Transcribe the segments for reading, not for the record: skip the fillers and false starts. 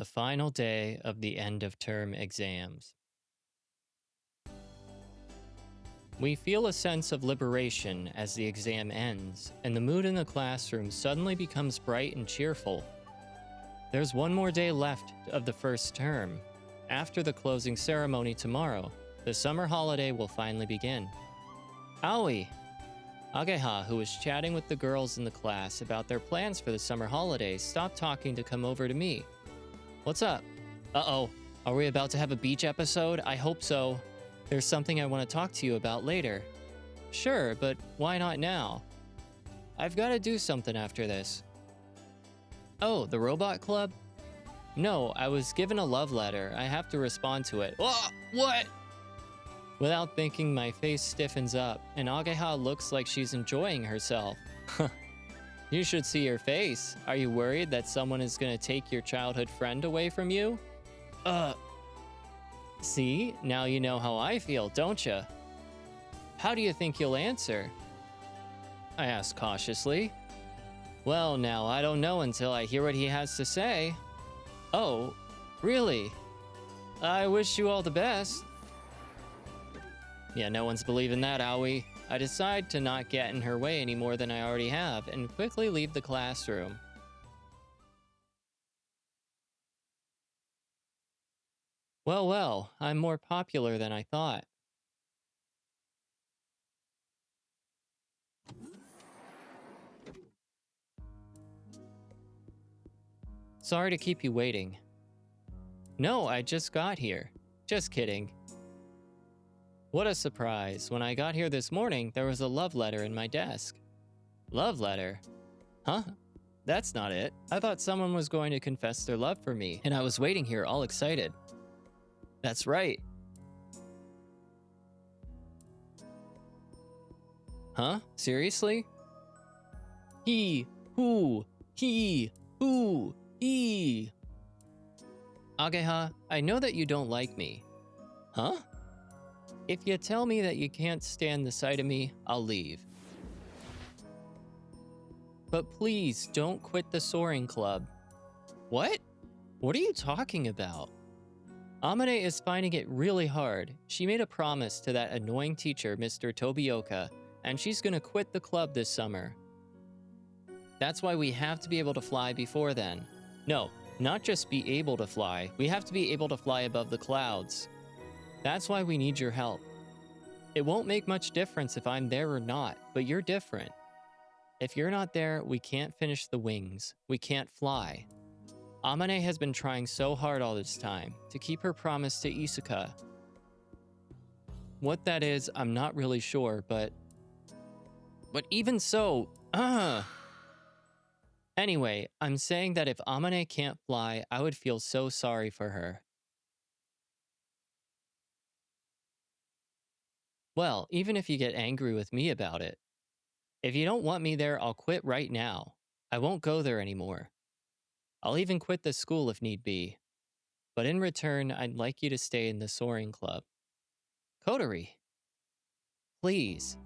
The final day of the end of term exams. We feel a sense of liberation as the exam ends, and the mood in the classroom suddenly becomes bright and cheerful. There's one more day left of the first term. After the closing ceremony tomorrow, the summer holiday will finally begin. Aoi! Ageha, who was chatting with the girls in the class about their plans for the summer holidays, stopped talking to come over to me. What's up? Uh-oh. Are we about to have a beach episode? I hope so. There's something I want to talk to you about later. Sure, but why not now? I've got to do something after this. Oh, the robot club? No, I was given a love letter. I have to respond to it. What? Without thinking, my face stiffens up, and Ageha looks like she's enjoying herself. You should see your face. Are you worried that someone is going to take your childhood friend away from you? See? Now you know how I feel, don't you? How do you think you'll answer? I asked cautiously. Well, now, I don't know until I hear what he has to say. Oh, really? I wish you all the best. Yeah, no one's believing that, Aoi. I decide to not get in her way any more than I already have and quickly leave the classroom. Well, I'm more popular than I thought. Sorry to keep you waiting. No, I just got here. Just kidding. What a surprise. When I got here this morning, there was a love letter in my desk. Love letter? Huh? That's not it. I thought someone was going to confess their love for me, and I was waiting here all excited. That's right. Huh? Seriously? He, who, he, who, he. Ageha, I know that you don't like me. Huh? If you tell me that you can't stand the sight of me, I'll leave. But please don't quit the soaring club. What? What are you talking about? Amane is finding it really hard. She made a promise to that annoying teacher, Mr. Tobioka, and she's gonna quit the club this summer. That's why we have to be able to fly before then. No, not just be able to fly. We have to be able to fly above the clouds. That's why we need your help. It won't make much difference if I'm there or not, but you're different. If you're not there, we can't finish the wings. We can't fly. Amane has been trying so hard all this time to keep her promise to Isuka. What that is, I'm not really sure, but even so, Anyway, I'm saying that if Amane can't fly, I would feel so sorry for her. Well, even if you get angry with me about it. If you don't want me there, I'll quit right now. I won't go there anymore. I'll even quit the school if need be. But in return, I'd like you to stay in the soaring club. Kotori, please.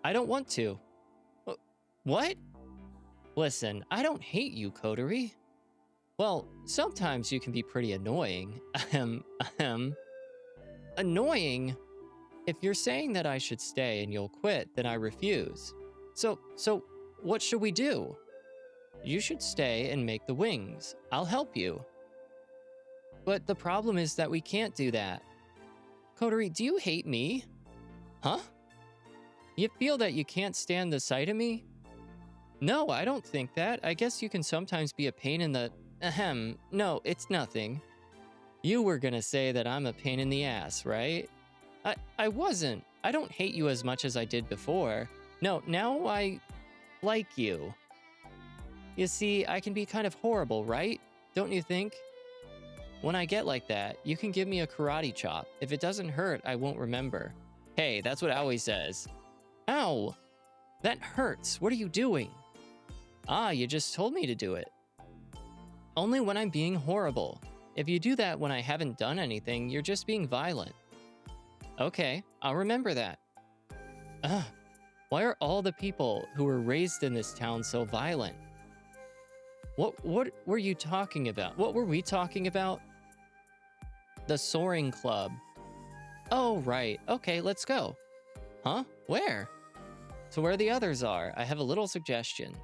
I don't want to. What? Listen, I don't hate you, Kotori. Well, sometimes you can be pretty annoying. Annoying? If you're saying that I should stay and you'll quit, then I refuse. So what should we do? You should stay and make the wings. I'll help you. But the problem is that we can't do that. Kotori, do you hate me? Huh? You feel that you can't stand the sight of me? No, I don't think that. I guess you can sometimes be a pain in the... No, it's nothing. You were gonna say that I'm a pain in the ass, right? I wasn't. I don't hate you as much as I did before. No, now I like you. You see, I can be kind of horrible, right? Don't you think? When I get like that, you can give me a karate chop. If it doesn't hurt, I won't remember. Hey, that's what Aoi says. Ow! That hurts. What are you doing? Ah, you just told me to do it. Only when I'm being horrible. If you do that when I haven't done anything, you're just being violent. Okay, I'll remember that. Why are all the people who were raised in this town so violent? What were you talking about? What were we talking about? The Soaring Club. Oh, right. Okay, let's go. Huh? Where? To where the others are. I have a little suggestion.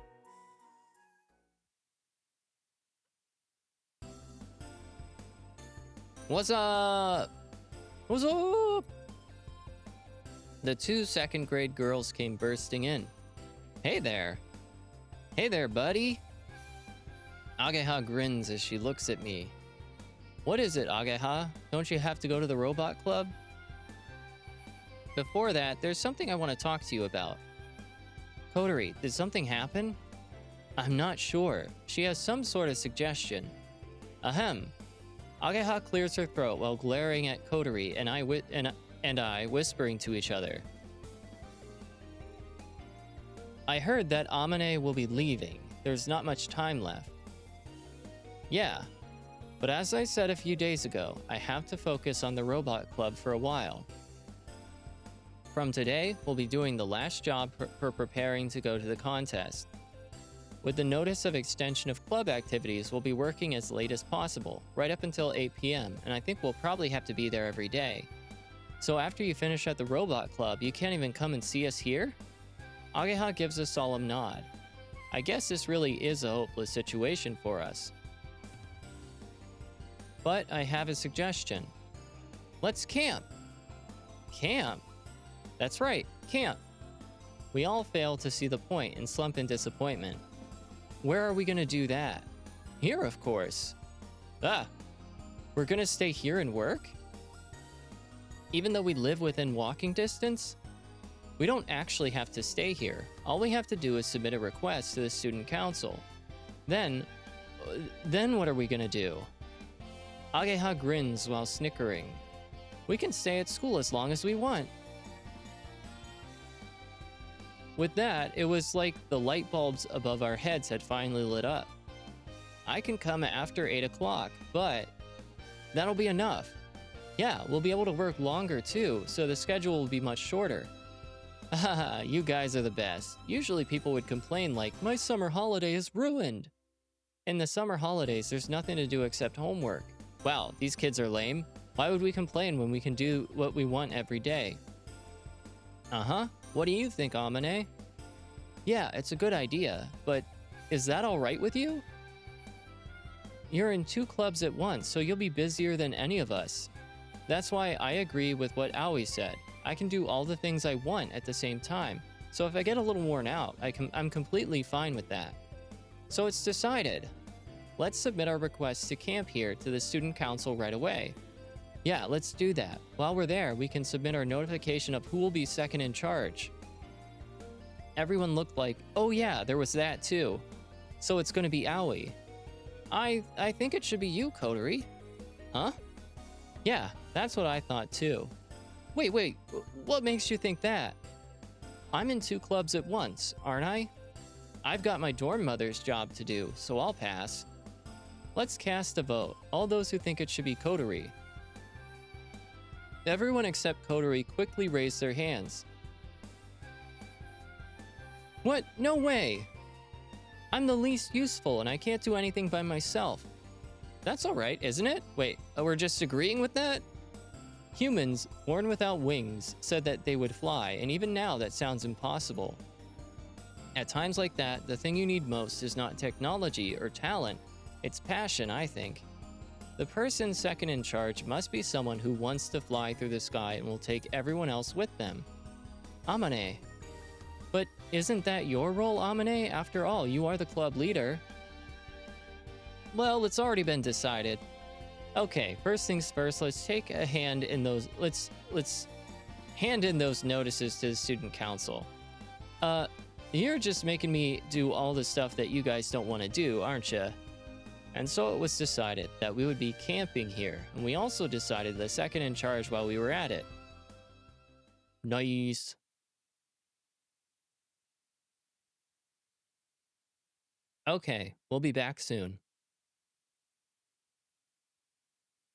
What's up? What's up? The two second grade girls came bursting in. Hey there. Hey there, buddy. Ageha grins as she looks at me. What is it, Ageha? Don't you have to go to the robot club? Before that, there's something I want to talk to you about. Kotori, did something happen? I'm not sure. She has some sort of suggestion. Ahem. Ageha clears her throat while glaring at Kotori and I whispering to each other. I heard that Amane will be leaving. There's not much time left. Yeah, but as I said a few days ago, I have to focus on the robot club for a while. From today, we'll be doing the last job for preparing to go to the contest. With the notice of extension of club activities, we'll be working as late as possible, right up until 8 p.m., and I think we'll probably have to be there every day. So after you finish at the robot club, you can't even come and see us here? Ageha gives a solemn nod. I guess this really is a hopeless situation for us. But I have a suggestion. Let's camp. Camp? That's right, camp. We all fail to see the point and slump in disappointment. Where are we gonna do that? Here, of course. We're gonna stay here and work? Even though we live within walking distance? We don't actually have to stay here. All we have to do is submit a request to the student council. Then what are we gonna do? Ageha grins while snickering. We can stay at school as long as we want. With that, it was like the light bulbs above our heads had finally lit up. I can come after 8 o'clock, but that'll be enough. Yeah, we'll be able to work longer too, so the schedule will be much shorter. Haha, you guys are the best. Usually people would complain like, my summer holiday is ruined. In the summer holidays, there's nothing to do except homework. Wow, these kids are lame. Why would we complain when we can do what we want every day? What do you think, Amane? Yeah, it's a good idea, but is that all right with you? You're in 2 clubs at once, so you'll be busier than any of us. That's why I agree with what Aoi said. I can do all the things I want at the same time, so if I get a little worn out, I'm completely fine with that. So it's decided. Let's submit our request to camp here to the student council right away. Yeah, let's do that. While we're there, we can submit our notification of who will be second in charge. Everyone looked like, oh yeah, there was that too. So it's gonna be Aoi. I think it should be you, Kotori. Huh? Yeah, that's what I thought too. Wait, what makes you think that? I'm in 2 clubs at once, aren't I? I've got my dorm mother's job to do, so I'll pass. Let's cast a vote. All those who think it should be Kotori. Everyone except Kotori quickly raised their hands. What? No way! I'm the least useful and I can't do anything by myself. That's alright, isn't it? Wait, we're just agreeing with that? Humans, born without wings, said that they would fly, and even now that sounds impossible. At times like that, the thing you need most is not technology or talent, it's passion, I think. The person second in charge must be someone who wants to fly through the sky and will take everyone else with them. Amane. But isn't that your role, Amane? After all, you are the club leader. Well, it's already been decided. Okay, first things first, let's take a hand in those, let's hand in those notices to the student council. You're just making me do all the stuff that you guys don't want to do, aren't you? And so it was decided that we would be camping here, and we also decided the second in charge while we were at it. Nice. Okay, we'll be back soon.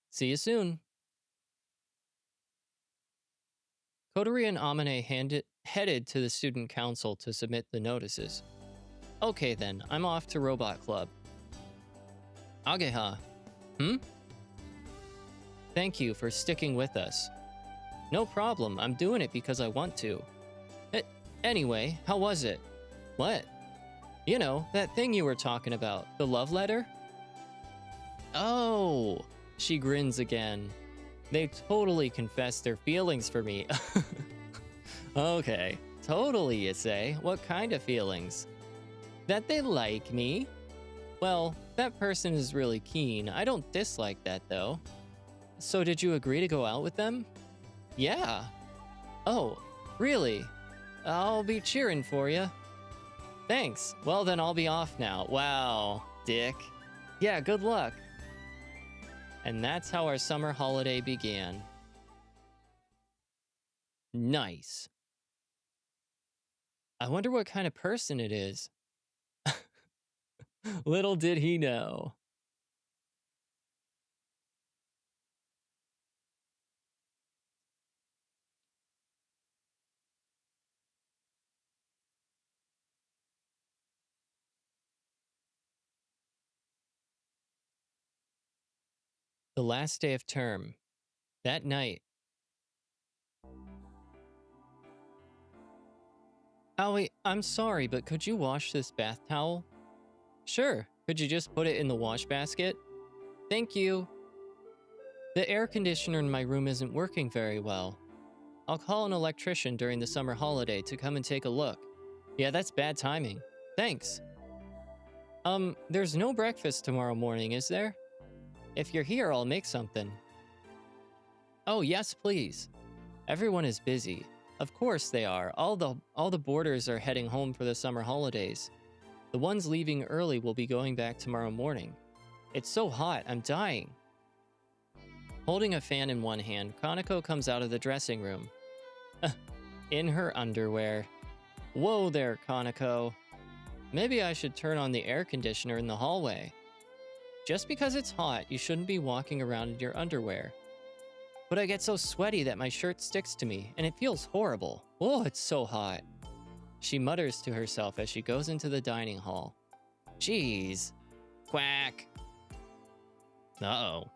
See you soon. Kotori and Amane headed to the student council to submit the notices. Okay then, I'm off to Robot Club. Ageha. Hmm? Thank you for sticking with us. No problem, I'm doing it because I want to. Eh, Anyway, how was it? What? You know, that thing you were talking about, the love letter? Oh, she grins again. They totally confessed their feelings for me. Okay, totally, you say. What kind of feelings? That they like me? Well, that person is really keen. I don't dislike that, though. So, did you agree to go out with them? Yeah. Oh, really? I'll be cheering for you. Thanks. Well, then I'll be off now. Wow, dick. Yeah, good luck. And that's how our summer holiday began. Nice. I wonder what kind of person it is. Little did he know. The last day of term. That night. Aoi, I'm sorry, but could you wash this bath towel? Sure. Could you just put it in the wash basket? Thank you. The air conditioner in my room isn't working very well. I'll call an electrician during the summer holiday to come and take a look. Yeah, that's bad timing. Thanks. There's no breakfast tomorrow morning, is there? If you're here, I'll make something. Oh, yes, please. Everyone is busy. Of course they are. All the boarders are heading home for the summer holidays. The ones leaving early will be going back tomorrow morning. It's so hot, I'm dying. Holding a fan in one hand, Kaneko comes out of the dressing room. In her underwear. Whoa there, Kaneko. Maybe I should turn on the air conditioner in the hallway. Just because it's hot, you shouldn't be walking around in your underwear. But I get so sweaty that my shirt sticks to me, and it feels horrible. Oh, it's so hot. She mutters to herself as she goes into the dining hall. Jeez. Quack. Uh-oh.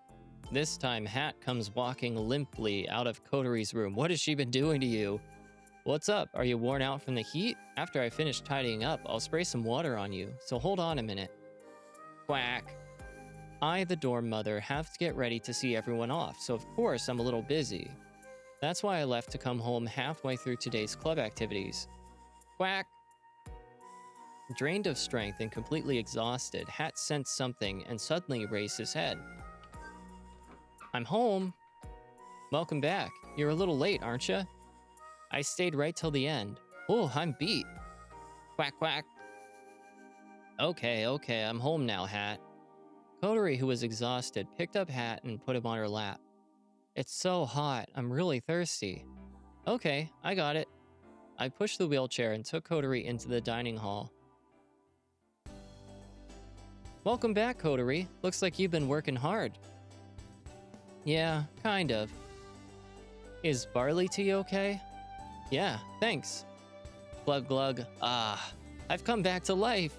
This time, Hat comes walking limply out of Kotori's room. What has she been doing to you? What's up? Are you worn out from the heat? After I finish tidying up, I'll spray some water on you, so hold on a minute. Quack. I, the dorm mother, have to get ready to see everyone off, so of course I'm a little busy. That's why I left to come home halfway through today's club activities. Quack! Drained of strength and completely exhausted, Hat sensed something and suddenly raised his head. I'm home. Welcome back. You're a little late, aren't you? I stayed right till the end. Oh, I'm beat. Quack, quack. Okay, I'm home now, Hat. Kotori, who was exhausted, picked up Hat and put him on her lap. It's so hot, I'm really thirsty. Okay, I got it. I pushed the wheelchair and took Kotori into the dining hall. Welcome back, Kotori. Looks like you've been working hard. Yeah, kind of. Is barley tea okay? Yeah, thanks. Glug glug. Ah, I've come back to life.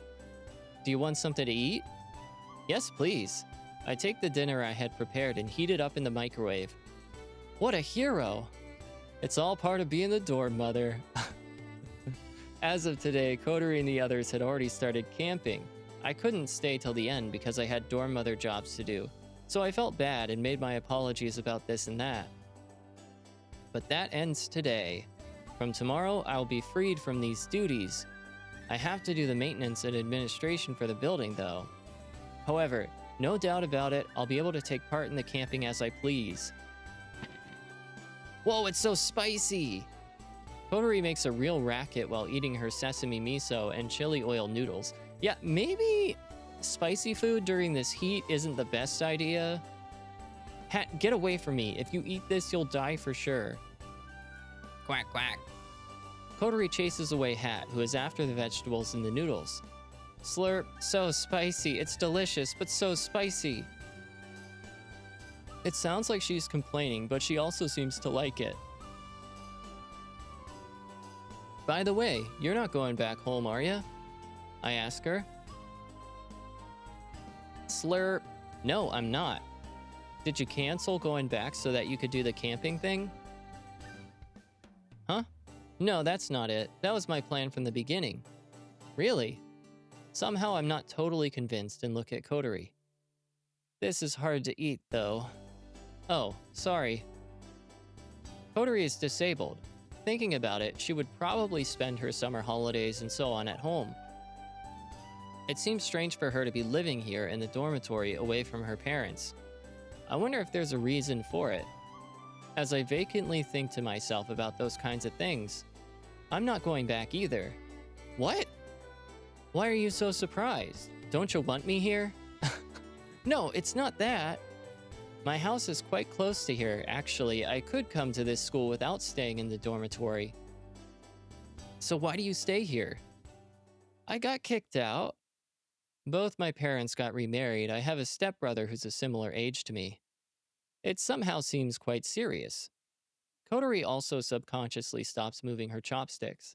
Do you want something to eat? Yes, please. I take the dinner I had prepared and heat it up in the microwave. What a hero! It's all part of being the dorm mother. As of today, Kotori and the others had already started camping. I couldn't stay till the end because I had dorm mother jobs to do, so I felt bad and made my apologies about this and that. But that ends today. From tomorrow, I'll be freed from these duties. I have to do the maintenance and administration for the building, though. However, no doubt about it, I'll be able to take part in the camping as I please. Whoa, it's so spicy! Kotori makes a real racket while eating her sesame miso and chili oil noodles. Yeah, maybe spicy food during this heat isn't the best idea. Hat, get away from me. If you eat this, you'll die for sure. Quack, quack. Kotori chases away Hat, who is after the vegetables and the noodles. Slurp, so spicy. It's delicious, but so spicy. It sounds like she's complaining, but she also seems to like it. By the way, you're not going back home, are you? I ask her. Slurp. No, I'm not. Did you cancel going back so that you could do the camping thing? Huh? No, that's not it. That was my plan from the beginning. Really? Somehow I'm not totally convinced and look at Kotori. This is hard to eat, though. Oh, sorry. Kotori is disabled. Thinking about it, she would probably spend her summer holidays and so on at home. It seems strange for her to be living here in the dormitory away from her parents. I wonder if there's a reason for it. As I vacantly think to myself about those kinds of things, I'm not going back either. What? Why are you so surprised? Don't you want me here? No, it's not that. My house is quite close to here, actually. I could come to this school without staying in the dormitory. So why do you stay here? I got kicked out. Both my parents got remarried. I have a stepbrother who's a similar age to me. It somehow seems quite serious. Kotori also subconsciously stops moving her chopsticks.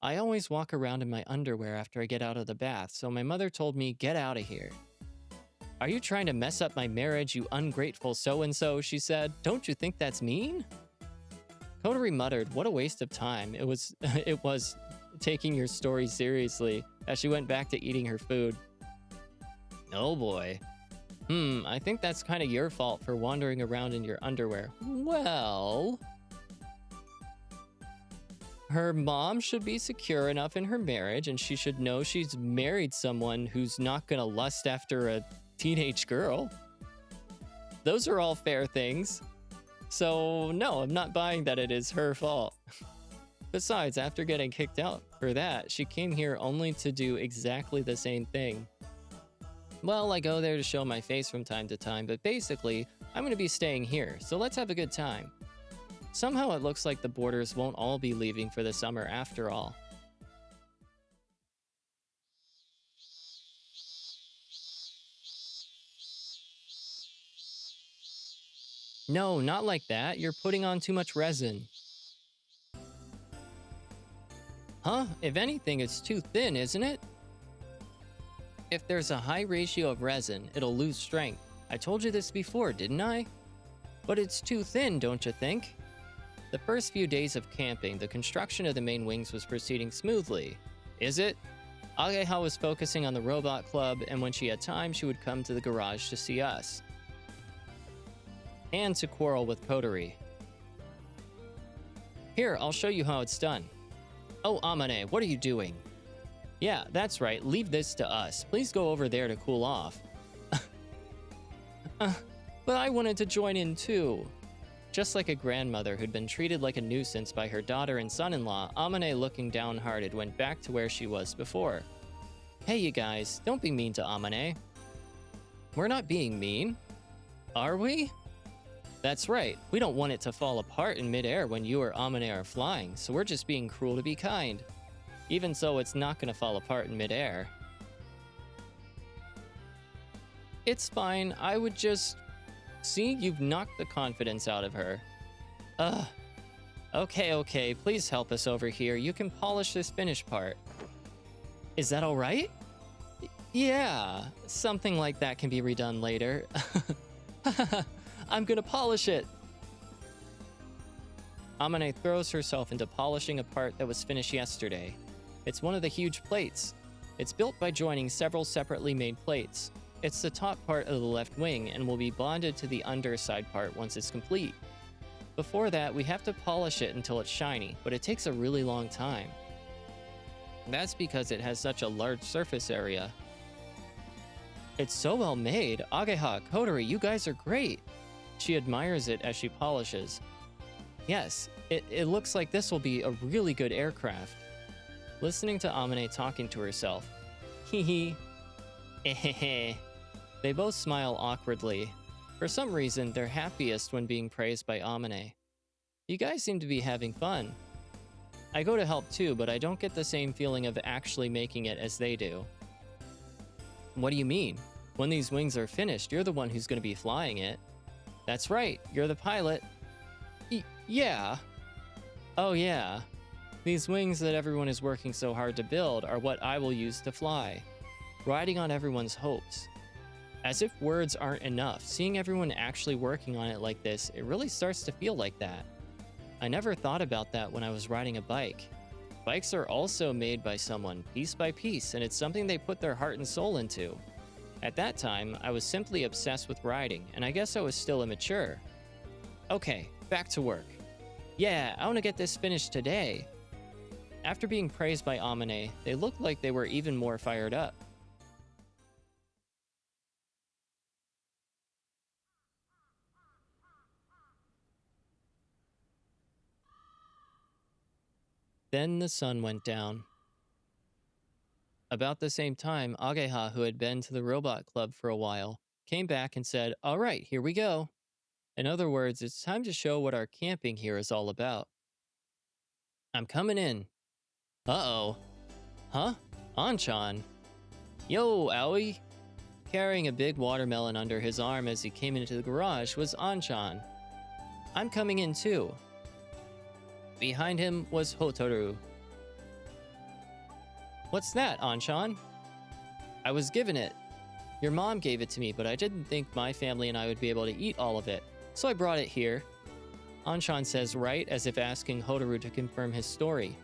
I always walk around in my underwear after I get out of the bath, so my mother told me, get out of here. Are you trying to mess up my marriage, you ungrateful so-and-so, she said. Don't you think that's mean? Kotori muttered, what a waste of time. It was taking your story seriously as she went back to eating her food. Oh boy. I think that's kind of your fault for wandering around in your underwear. Well, her mom should be secure enough in her marriage, and she should know she's married someone who's not gonna lust after a teenage girl. Those are all fair things. So no, I'm not buying that it is her fault. Besides, after getting kicked out for that, she came here only to do exactly the same thing. Well, I go there to show my face from time to time, but basically, I'm going to be staying here, so let's have a good time. Somehow it looks like the boarders won't all be leaving for the summer after all. No, not like that. You're putting on too much resin. Huh? If anything, it's too thin, isn't it? If there's a high ratio of resin, it'll lose strength. I told you this before, didn't I? But it's too thin, don't you think? The first few days of camping, the construction of the main wings was proceeding smoothly. Is it? Ageha was focusing on the robot club, and when she had time, she would come to the garage to see us. And to quarrel with Kotori. Here, I'll show you how it's done. Oh, Amane, what are you doing? Yeah, that's right. Leave this to us. Please go over there to cool off. But I wanted to join in too. Just like a grandmother who'd been treated like a nuisance by her daughter and son-in-law, Amane, looking downhearted, went back to where she was before. Hey, you guys, don't be mean to Amane. We're not being mean. Are we? That's right. We don't want it to fall apart in midair when you or Amane are flying, so we're just being cruel to be kind. Even so, it's not going to fall apart in midair. It's fine. I would just... See, you've knocked the confidence out of her. Okay, please help us over here. You can polish this finished part. Is that all right? Yeah, something like that can be redone later. I'm gonna polish it. Amane throws herself into polishing a part that was finished yesterday. It's one of the huge plates. It's built by joining several separately made plates. It's the top part of the left wing and will be bonded to the underside part once it's complete. Before that, we have to polish it until it's shiny, but it takes a really long time. That's because it has such a large surface area. It's so well made. Ageha, Kotori, you guys are great. She admires it as she polishes. Yes, it looks like this will be a really good aircraft. Listening to Amane talking to herself. Hee hee. They both smile awkwardly. For some reason, they're happiest when being praised by Amane. You guys seem to be having fun. I go to help too, but I don't get the same feeling of actually making it as they do. What do you mean? When these wings are finished, you're the one who's going to be flying it. That's right, you're the pilot. Yeah. Oh yeah. These wings that everyone is working so hard to build are what I will use to fly, riding on everyone's hopes. As if words aren't enough, seeing everyone actually working on it like this, it really starts to feel like that. I never thought about that when I was riding a bike. Bikes are also made by someone, piece by piece, and it's something they put their heart and soul into. At that time, I was simply obsessed with riding, and I guess I was still immature. Okay, back to work. Yeah, I want to get this finished today. After being praised by Amane, they looked like they were even more fired up. Then the sun went down. About the same time, Ageha, who had been to the robot club for a while, came back and said, "All right, here we go." In other words, it's time to show what our camping here is all about. I'm coming in. Uh-oh. Huh? Anchan. Yo, Aoi. Carrying a big watermelon under his arm as he came into the garage was Anchan. I'm coming in too. Behind him was Hotaru. What's that, Anchan? I was given it. Your mom gave it to me, but I didn't think my family and I would be able to eat all of it, so I brought it here. Anchan says right as if asking Hotaru to confirm his story.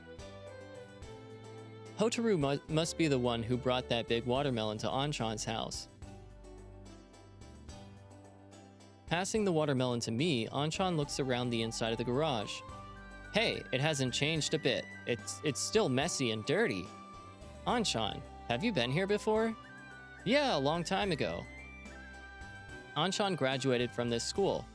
Hotaru must be the one who brought that big watermelon to Anchan's house. Passing the watermelon to me, Anchan looks around the inside of the garage. Hey, it hasn't changed a bit. It's still messy and dirty. Anchan, have you been here before? Yeah, a long time ago. Anchan graduated from this school.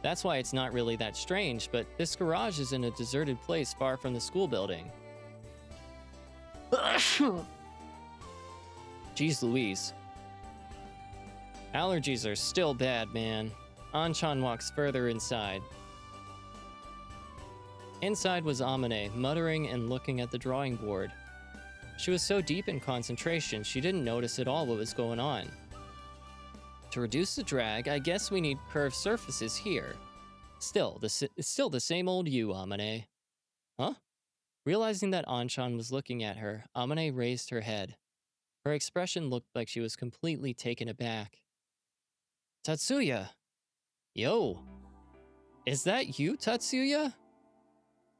That's why it's not really that strange, but this garage is in a deserted place far from the school building. Jeez Louise. Allergies are still bad, man. Anchan walks further inside. Inside was Amane, muttering and looking at the drawing board. She was so deep in concentration, she didn't notice at all what was going on. To reduce the drag, I guess we need curved surfaces here. Still the same old you, Amane. Huh? Realizing that Anchan was looking at her, Amane raised her head. Her expression looked like she was completely taken aback. Tatsuya! Yo! Is that you, Tatsuya?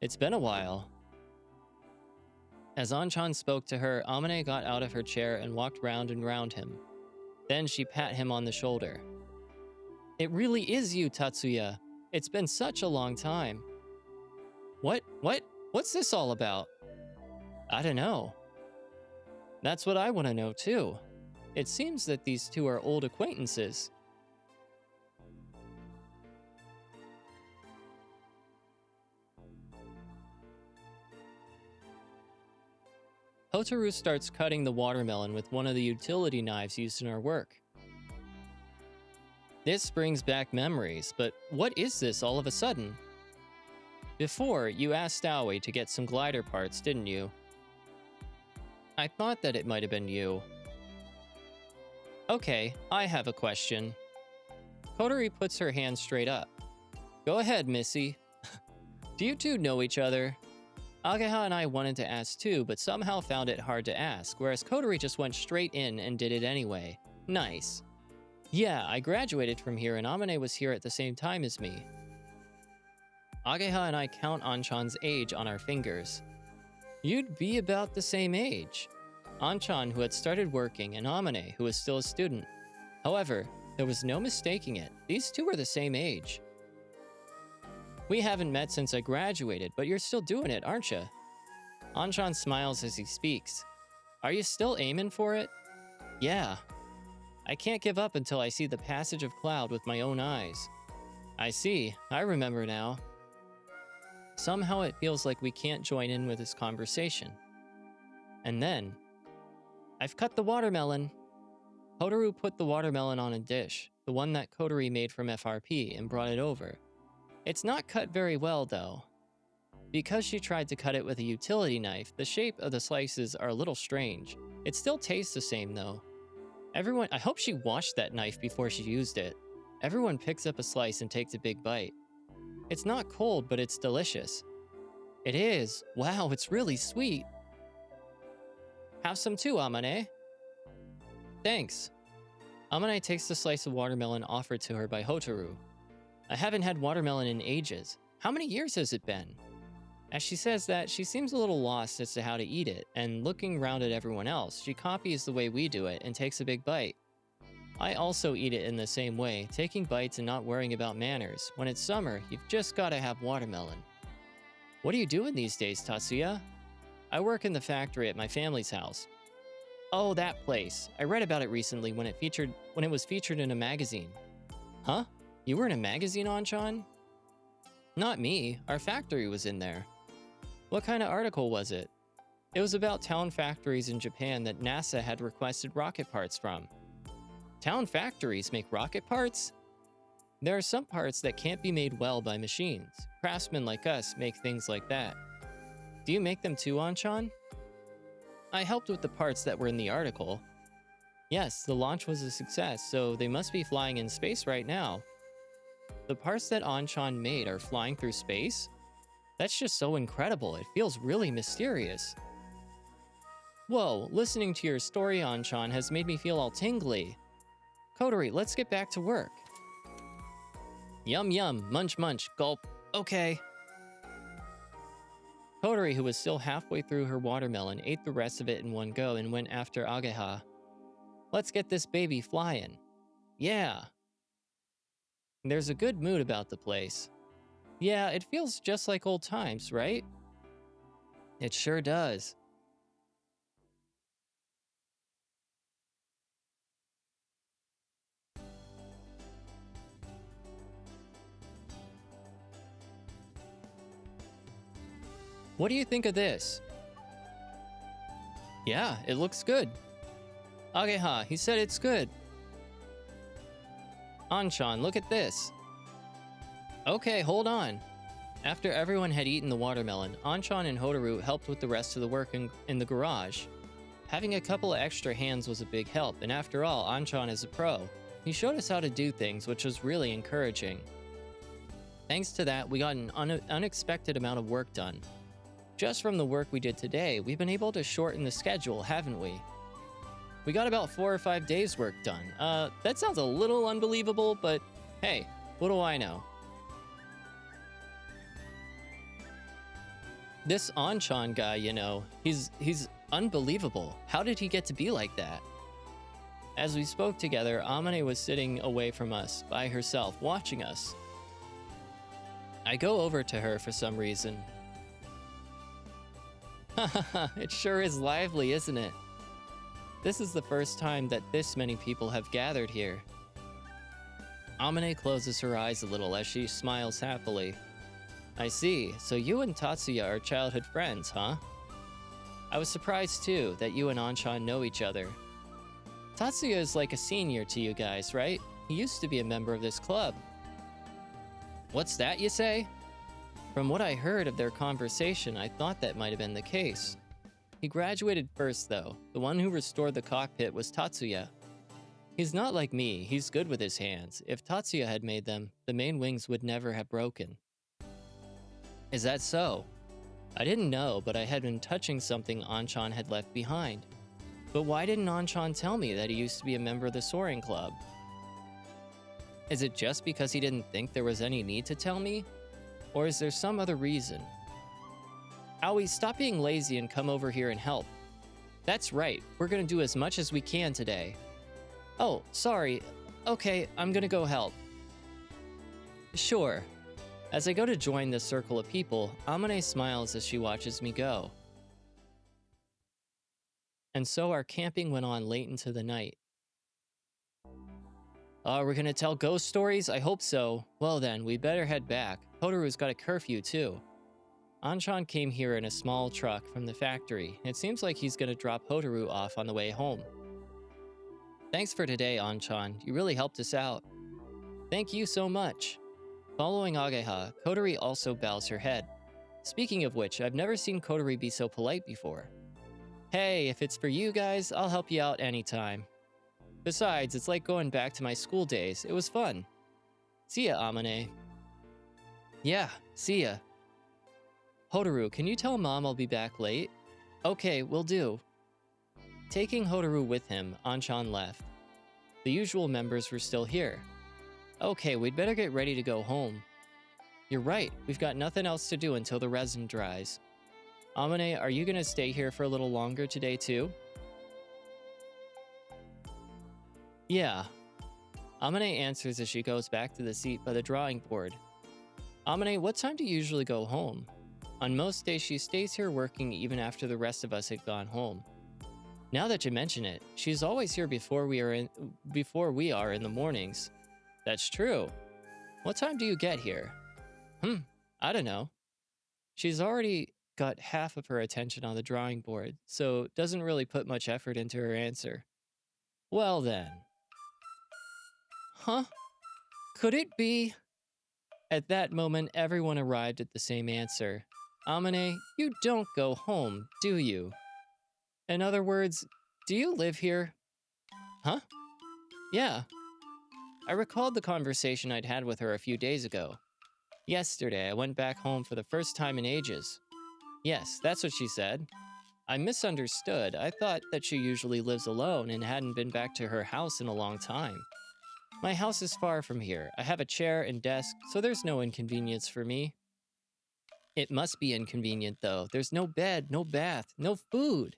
It's been a while. As Anchan spoke to her, Amane got out of her chair and walked round and round him. Then she pat him on the shoulder. It really is you, Tatsuya. It's been such a long time. What's this all about? I don't know. That's what I want to know too. It seems that these two are old acquaintances. Hotaru starts cutting the watermelon with one of the utility knives used in our work. This brings back memories, but what is this all of a sudden? Before, you asked Aoi to get some glider parts, didn't you? I thought that it might have been you. Okay, I have a question. Kotori puts her hand straight up. Go ahead, Missy. Do you two know each other? Ageha and I wanted to ask too, but somehow found it hard to ask, whereas Kotori just went straight in and did it anyway. Nice. Yeah, I graduated from here and Amane was here at the same time as me. Ageha and I count Anchan's age on our fingers. You'd be about the same age. Anchan, who had started working, and Amane, who was still a student. However, there was no mistaking it. These two were the same age. We haven't met since I graduated, but you're still doing it, aren't you? Anchan smiles as he speaks. Are you still aiming for it? Yeah. I can't give up until I see the passage of cloud with my own eyes. I see. I remember now. Somehow it feels like we can't join in with this conversation. And then, I've cut the watermelon. Hotaru put the watermelon on a dish, the one that Kotori made from FRP, and brought it over. It's not cut very well, though. Because she tried to cut it with a utility knife, the shape of the slices are a little strange. It still tastes the same, though. I hope she washed that knife before she used it. Everyone picks up a slice and takes a big bite. It's not cold, but it's delicious. It is. Wow, it's really sweet. Have some too, Amane. Thanks. Amane takes the slice of watermelon offered to her by Hotaru. I haven't had watermelon in ages. How many years has it been? As she says that, she seems a little lost as to how to eat it, and looking around at everyone else, she copies the way we do it and takes a big bite. I also eat it in the same way, taking bites and not worrying about manners. When it's summer, you've just gotta have watermelon. What are you doing these days, Tatsuya? I work in the factory at my family's house. Oh, that place. I read about it recently when it was featured in a magazine. Huh? You were in a magazine, Anchan? Not me. Our factory was in there. What kind of article was it? It was about town factories in Japan that NASA had requested rocket parts from. Town factories make rocket parts? There are some parts that can't be made well by machines. Craftsmen like us make things like that. Do you make them too, Anchan? I helped with the parts that were in the article. Yes, the launch was a success, so they must be flying in space right now. The parts that Anchan made are flying through space? That's just so incredible. It feels really mysterious. Whoa, listening to your story, Anchan, has made me feel all tingly. Kotori, let's get back to work. Yum yum, munch munch, gulp. Okay. Kotori, who was still halfway through her watermelon, ate the rest of it in one go and went after Ageha. Let's get this baby flying. Yeah. There's a good mood about the place. Yeah, it feels just like old times, right? It sure does. What do you think of this? Yeah, it looks good. Ageha, he said it's good. Anchan, look at this. Okay, hold on. After everyone had eaten the watermelon, Anchan and Hotaru helped with the rest of the work in the garage. Having a couple of extra hands was a big help, and after all, Anchan is a pro. He showed us how to do things, which was really encouraging. Thanks to that, we got an unexpected amount of work done. Just from the work we did today, we've been able to shorten the schedule, haven't we? We got about 4 or 5 days' work done. That sounds a little unbelievable, but hey, what do I know? This Anchan guy, you know, he's unbelievable. How did he get to be like that? As we spoke together, Amane was sitting away from us, by herself, watching us. I go over to her for some reason. Hahaha, it sure is lively, isn't it? This is the first time that this many people have gathered here. Amane closes her eyes a little as she smiles happily. I see, so you and Tatsuya are childhood friends, huh? I was surprised too that you and Anchan know each other. Tatsuya is like a senior to you guys, right? He used to be a member of this club. What's that you say? From what I heard of their conversation, I thought that might have been the case. He graduated first though. The one who restored the cockpit was Tatsuya. He's not like me, he's good with his hands. If Tatsuya had made them, the main wings would never have broken. Is that so? I didn't know, but I had been touching something Anchan had left behind. But why didn't Anchan tell me that he used to be a member of the Soaring Club? Is it just because he didn't think there was any need to tell me? Or is there some other reason? Aoi, stop being lazy and come over here and help. That's right, we're gonna do as much as we can today. Oh, sorry. Okay, I'm gonna go help. Sure. As I go to join the circle of people, Amane smiles as she watches me go. And so our camping went on late into the night. We're gonna tell ghost stories? I hope so. Well then, we better head back. Hotaru's got a curfew too. Anchan came here in a small truck from the factory. It seems like he's gonna drop Hotaru off on the way home. Thanks for today, Anchan. You really helped us out. Thank you so much. Following Ageha, Kotori also bows her head. Speaking of which, I've never seen Kotori be so polite before. Hey, if it's for you guys, I'll help you out anytime. Besides, it's like going back to my school days. It was fun. See ya, Amane. Yeah, see ya. Hotaru, can you tell Mom I'll be back late? Okay, will do. Taking Hotaru with him, Anchan left. The usual members were still here. Okay, we'd better get ready to go home. You're right, we've got nothing else to do until the resin dries. Amane, are you gonna stay here for a little longer today too? Yeah. Amane answers as she goes back to the seat by the drawing board. Amane, what time do you usually go home? On most days, she stays here working even after the rest of us had gone home. Now that you mention it, she's always here before we are in the mornings. That's true. What time do you get here? I don't know. She's already got half of her attention on the drawing board, so doesn't really put much effort into her answer. Well then. Huh? Could it be? At that moment, everyone arrived at the same answer. Amane, you don't go home, do you? In other words, do you live here? Huh? Yeah. I recalled the conversation I'd had with her a few days ago. Yesterday, I went back home for the first time in ages. Yes, that's what she said. I misunderstood. I thought that she usually lives alone and hadn't been back to her house in a long time. My house is far from here. I have a chair and desk, so there's no inconvenience for me. It must be inconvenient, though. There's no bed, no bath, no food.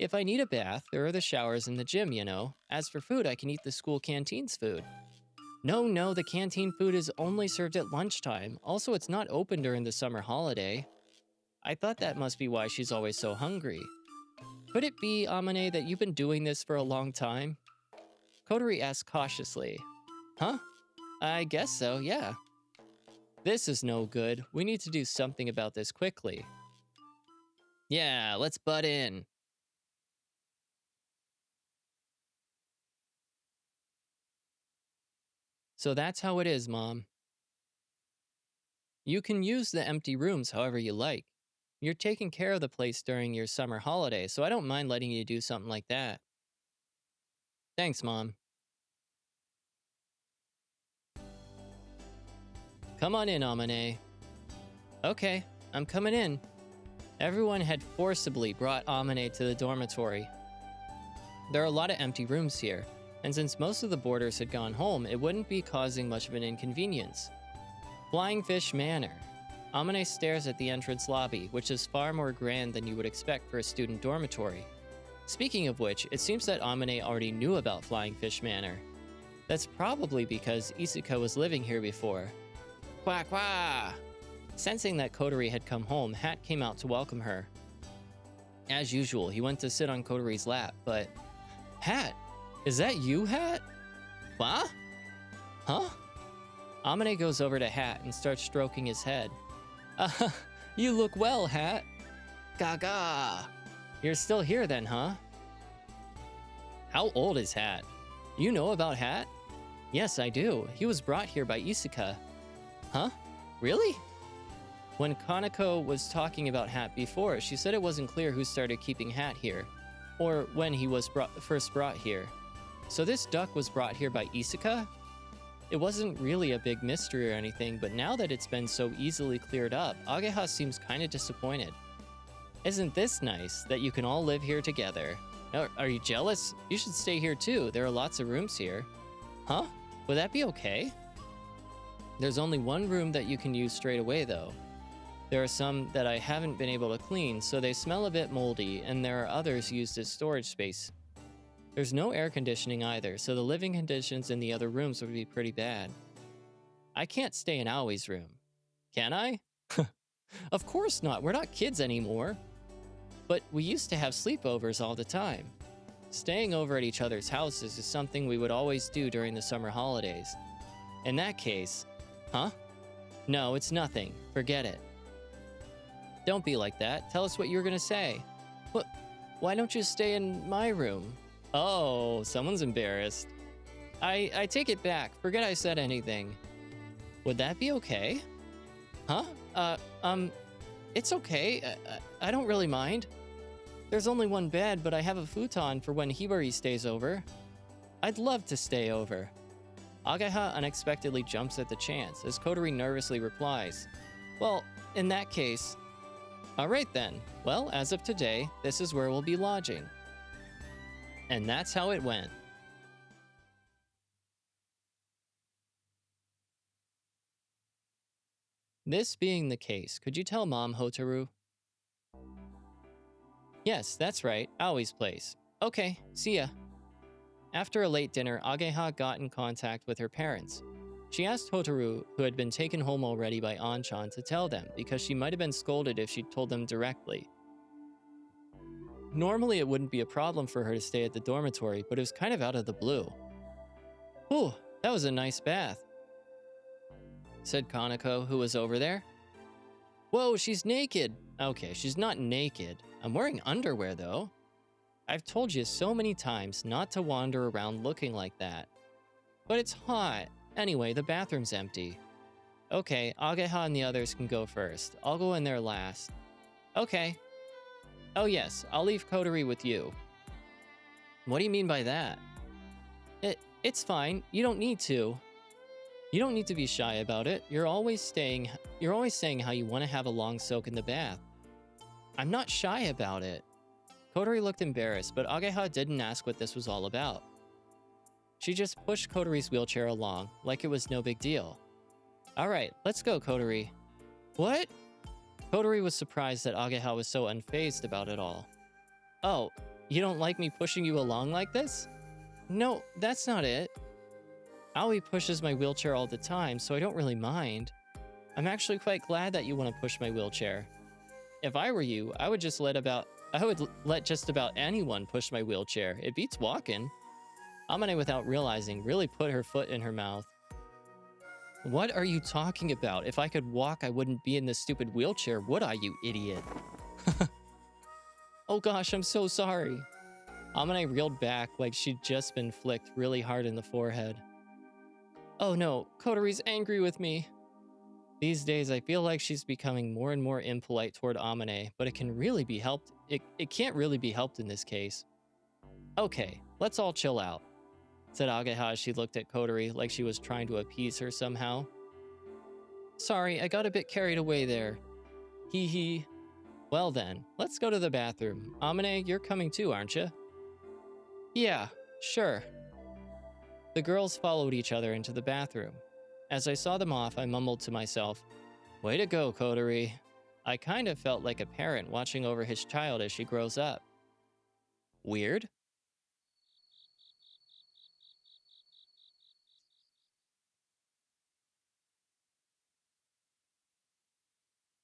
If I need a bath, there are the showers in the gym, you know. As for food, I can eat the school canteen's food. No, the canteen food is only served at lunchtime. Also, it's not open during the summer holiday. I thought that must be why she's always so hungry. Could it be, Amane, that you've been doing this for a long time? Kotori asked cautiously. Huh? I guess so, yeah. This is no good. We need to do something about this quickly. Yeah, let's butt in. So that's how it is, Mom. You can use the empty rooms however you like. You're taking care of the place during your summer holiday, so I don't mind letting you do something like that. Thanks, Mom. Come on in, Amane. Okay, I'm coming in. Everyone had forcibly brought Amane to the dormitory. There are a lot of empty rooms here, and since most of the boarders had gone home, it wouldn't be causing much of an inconvenience. Flying Fish Manor. Amane stares at the entrance lobby, which is far more grand than you would expect for a student dormitory. Speaking of which, it seems that Amane already knew about Flying Fish Manor. That's probably because Isuka was living here before. Quack quack! Sensing that Kotori had come home, Hat came out to welcome her. As usual, he went to sit on Kotori's lap, but... Hat! Is that you, Hat? What? Huh? Amane goes over to Hat and starts stroking his head. You look well, Hat. Gaga! You're still here then, huh? How old is Hat? You know about Hat? Yes, I do. He was brought here by Isuka. Huh? Really? When Kanako was talking about Hat before, she said it wasn't clear who started keeping Hat here, or when he was first brought here. So this duck was brought here by Isuka? It wasn't really a big mystery or anything, but now that it's been so easily cleared up, Ageha seems kinda disappointed. Isn't this nice, that you can all live here together? Are you jealous? You should stay here too, there are lots of rooms here. Huh? Would that be okay? There's only one room that you can use straight away though. There are some that I haven't been able to clean, so they smell a bit moldy, and there are others used as storage space. There's no air conditioning either, so the living conditions in the other rooms would be pretty bad. I can't stay in Aoi's room. Can I? Of course not, we're not kids anymore. But we used to have sleepovers all the time. Staying over at each other's houses is something we would always do during the summer holidays. In that case... Huh? No, it's nothing. Forget it. Don't be like that. Tell us what you're gonna say. What? Why don't you stay in my room? Oh, someone's embarrassed. I take it back. Forget I said anything. Would that be okay? Huh? It's okay. I don't really mind. There's only one bed, but I have a futon for when Hibari stays over. I'd love to stay over. Ageha unexpectedly jumps at the chance, as Kotori nervously replies, well, in that case... Alright then. Well, as of today, this is where we'll be lodging. And that's how it went. This being the case, could you tell Mom Hotaru? Yes, that's right, Aoi's place. Okay, see ya. After a late dinner, Ageha got in contact with her parents. She asked Hotaru, who had been taken home already by Anchan, to tell them, because she might have been scolded if she'd told them directly. Normally, it wouldn't be a problem for her to stay at the dormitory, but it was kind of out of the blue. Whew, that was a nice bath, said Kanako, who was over there. Whoa, she's naked. Okay, she's not naked. I'm wearing underwear, though. I've told you so many times not to wander around looking like that. But it's hot. Anyway, the bathroom's empty. Okay, Ageha and the others can go first. I'll go in there last. Okay. Oh yes, I'll leave Kotori with you. What do you mean by that? It's fine. You don't need to. You don't need to be shy about it. You're always saying how you want to have a long soak in the bath. I'm not shy about it. Kotori looked embarrassed, but Ageha didn't ask what this was all about. She just pushed Kotori's wheelchair along, like it was no big deal. Alright, let's go, Kotori. What? Kotori was surprised that Ageha was so unfazed about it all. Oh, you don't like me pushing you along like this? No, that's not it. Aoi pushes my wheelchair all the time, so I don't really mind. I'm actually quite glad that you want to push my wheelchair. If I were you, I would let just about anyone push my wheelchair. It beats walking. Amane, without realizing, really put her foot in her mouth. What are you talking about? If I could walk, I wouldn't be in this stupid wheelchair, would I, you idiot? Oh gosh, I'm so sorry. Amane reeled back like she'd just been flicked really hard in the forehead. Oh no, Kotori's angry with me. These days, I feel like she's becoming more and more impolite toward Amane, but it can't really be helped in this case. Okay, let's all chill out, said Ageha as she looked at Kotori like she was trying to appease her somehow. Sorry, I got a bit carried away there. Hee hee. Well then, let's go to the bathroom. Amane, you're coming too, aren't you? Yeah, sure. The girls followed each other into the bathroom. As I saw them off, I mumbled to myself, way to go, Kotori. I kind of felt like a parent watching over his child as she grows up. Weird?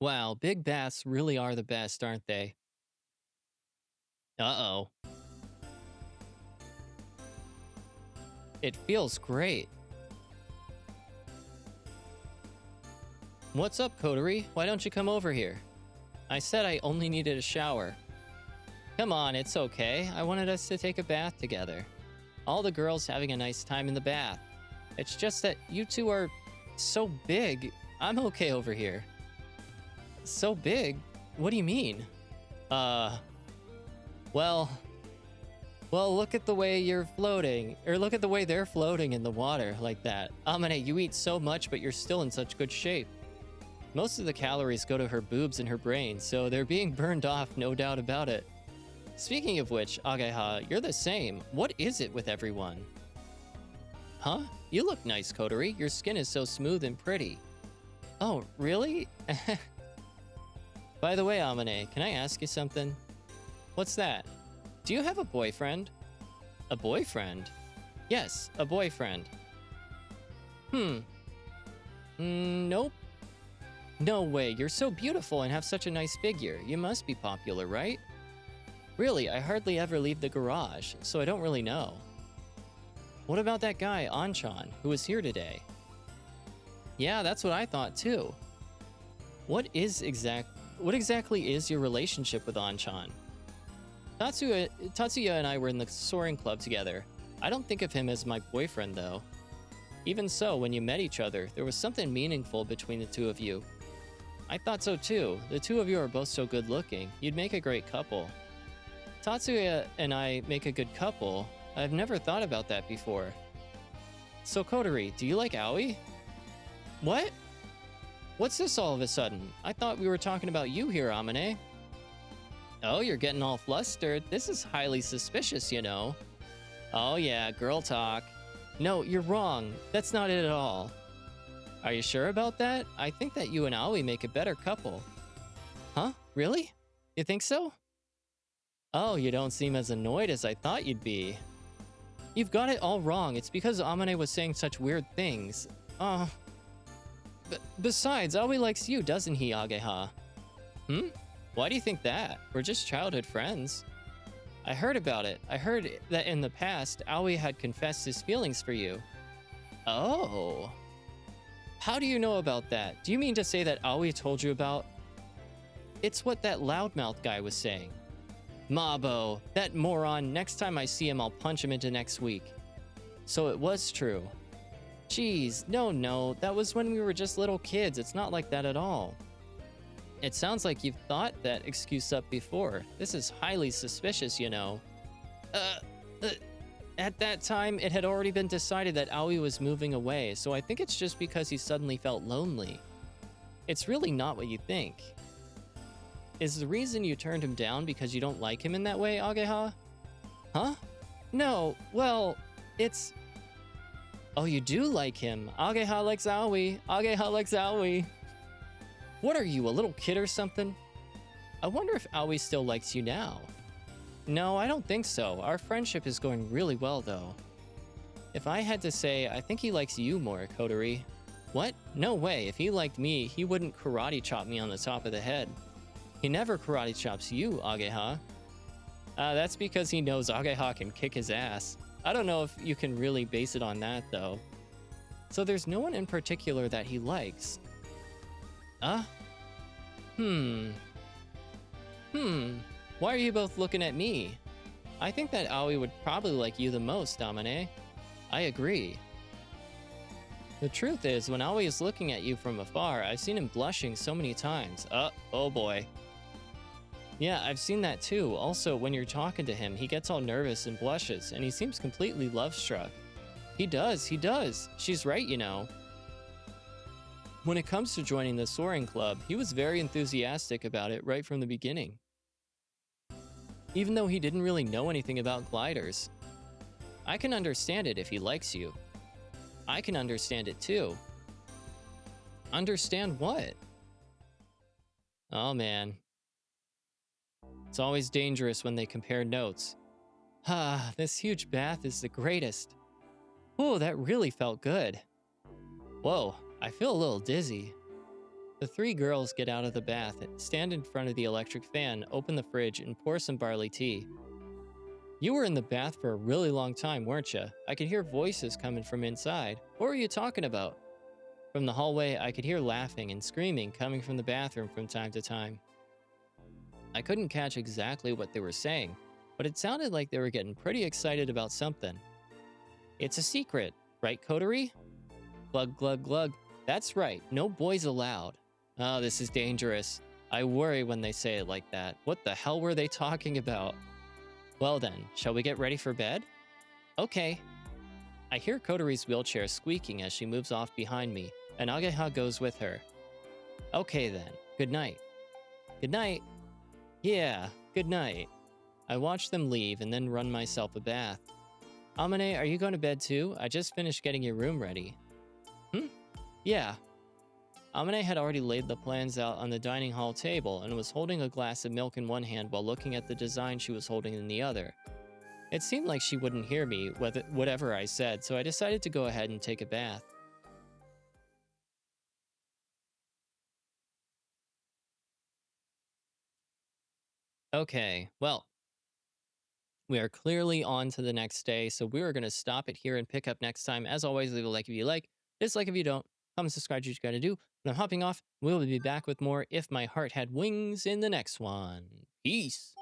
Wow, big baths really are the best, aren't they? Uh-oh. It feels great. What's up, Kotori? Why don't you come over here? I said I only needed a shower. Come on, it's okay. I wanted us to take a bath together. All the girls having a nice time in the bath. It's just that you two are so big. I'm okay over here. So big? What do you mean? Well, look at the way you're floating. Or look at the way they're floating in the water like that. Amane, you eat so much, but you're still in such good shape. Most of the calories go to her boobs and her brain, so they're being burned off, no doubt about it. Speaking of which, Ageha, you're the same. What is it with everyone? Huh? You look nice, Kotori. Your skin is so smooth and pretty. Oh, really? By the way, Amane, can I ask you something? What's that? Do you have a boyfriend? A boyfriend? Yes, a boyfriend. Nope. No way, you're so beautiful and have such a nice figure. You must be popular, right? Really, I hardly ever leave the garage, so I don't really know. What about that guy, Anchan, who was here today? Yeah, that's what I thought too. What exactly is your relationship with Anchan? Tatsuya and I were in the soaring club together. I don't think of him as my boyfriend, though. Even so, when you met each other, there was something meaningful between the two of you. I thought so too. The two of you are both so good looking. You'd make a great couple. Tatsuya and I make a good couple. I've never thought about that before. So Kotori, do you like Aoi? What? What's this all of a sudden? I thought we were talking about you here, Amane. Oh, you're getting all flustered. This is highly suspicious, you know. Oh yeah, girl talk. No, you're wrong. That's not it at all. Are you sure about that? I think that you and Aoi make a better couple. Huh? Really? You think so? Oh, you don't seem as annoyed as I thought you'd be. You've got it all wrong. It's because Amane was saying such weird things. Uh, besides, Aoi likes you, doesn't he, Ageha? Hmm? Why do you think that? We're just childhood friends. I heard about it. I heard that in the past, Aoi had confessed his feelings for you. Oh. How do you know about that? Do you mean to say that Aoi told you about? It's what that loudmouth guy was saying. Mabo, that moron, next time I see him, I'll punch him into next week. So it was true. Geez, no, that was when we were just little kids. It's not like that at all. It sounds like you've thought that excuse up before. This is highly suspicious, you know. At that time, it had already been decided that Aoi was moving away, so I think it's just because he suddenly felt lonely. It's really not what you think. Is the reason you turned him down because you don't like him in that way, Ageha? Huh? No, well, it's... Oh, you do like him. Ageha likes Aoi. Ageha likes Aoi. What are you, a little kid or something? I wonder if Aoi still likes you now. No, I don't think so. Our friendship is going really well, though. If I had to say, I think he likes you more, Kotori. What? No way. If he liked me, he wouldn't karate chop me on the top of the head. He never karate chops you, Ageha. That's because he knows Ageha can kick his ass. I don't know if you can really base it on that, though. So there's no one in particular that he likes. Why are you both looking at me? I think that Aoi would probably like you the most, Amane. I agree. The truth is, when Aoi is looking at you from afar, I've seen him blushing so many times. Oh boy. Yeah, I've seen that too. Also, when you're talking to him, he gets all nervous and blushes, and he seems completely love-struck. He does. She's right, you know. When it comes to joining the soaring club, he was very enthusiastic about it right from the beginning. Even though he didn't really know anything about gliders. I can understand it if he likes you. I can understand it too. Understand what? Oh man. It's always dangerous when they compare notes. This huge bath is the greatest. Whoa, that really felt good. Whoa, I feel a little dizzy. The three girls get out of the bath, stand in front of the electric fan, open the fridge, and pour some barley tea. You were in the bath for a really long time, weren't you? I could hear voices coming from inside. What were you talking about? From the hallway, I could hear laughing and screaming coming from the bathroom from time to time. I couldn't catch exactly what they were saying, but it sounded like they were getting pretty excited about something. It's a secret, right, Kotori? Glug, glug, glug. That's right, no boys allowed. Oh, this is dangerous. I worry when they say it like that. What the hell were they talking about? Well then, shall we get ready for bed? Okay. I hear Kotori's wheelchair squeaking as she moves off behind me, and Ageha goes with her. Okay then, good night. Good night. Yeah, good night. I watch them leave and then run myself a bath. Amane, are you going to bed too? I just finished getting your room ready. Yeah. Amane had already laid the plans out on the dining hall table and was holding a glass of milk in one hand while looking at the design she was holding in the other. It seemed like she wouldn't hear me, whatever I said, so I decided to go ahead and take a bath. Okay, well, we are clearly on to the next day, so we are going to stop it here and pick up next time. As always, leave a like if you like, dislike if you don't, comment, subscribe, do what you gotta do. And I'm hopping off. We'll be back with more If My Heart Had Wings in the next one. Peace!